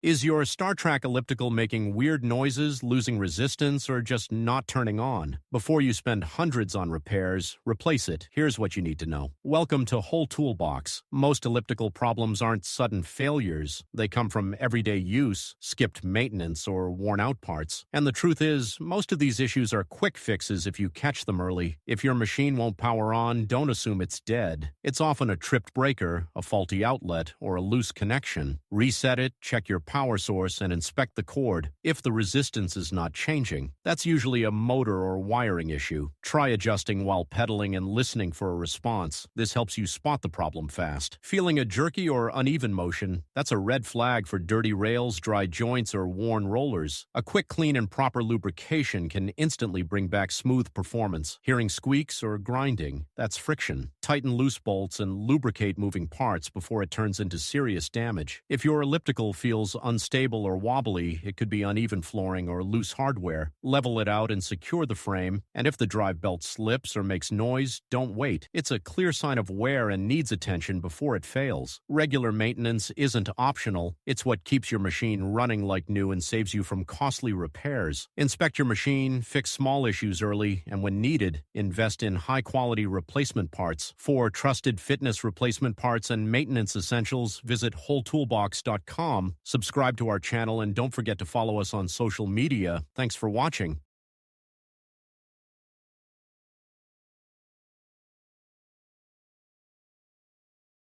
Is your Trac Elliptical making weird noises, losing resistance, or just not turning on? Before you spend hundreds on repairs, replace it. Here's what you need to know. Welcome to WholeToolBox. Most elliptical problems aren't sudden failures. They come from everyday use, skipped maintenance, or worn-out parts. And the truth is, most of these issues are quick fixes if you catch them early. If your machine won't power on, don't assume it's dead. It's often a tripped breaker, a faulty outlet, or a loose connection. Reset it, check your power source, and inspect the cord. If the resistance is not changing, that's usually a motor or wiring issue. Try adjusting while pedaling and listening for a response. This helps you spot the problem fast. Feeling a jerky or uneven motion, that's a red flag for dirty rails, dry joints, or worn rollers. A quick clean and proper lubrication can instantly bring back smooth performance. Hearing squeaks or grinding, that's friction. Tighten loose bolts and lubricate moving parts before it turns into serious damage. If your elliptical feels unstable or wobbly, it could be uneven flooring or loose hardware. Level it out and secure the frame, and if the drive belt slips or makes noise, don't wait. It's a clear sign of wear and needs attention before it fails. Regular maintenance isn't optional. It's what keeps your machine running like new and saves you from costly repairs. Inspect your machine, fix small issues early, and when needed, invest in high-quality replacement parts. For trusted fitness replacement parts and maintenance essentials, visit WholeToolBox.com. Subscribe to our channel and don't forget to follow us on social media. Thanks for watching.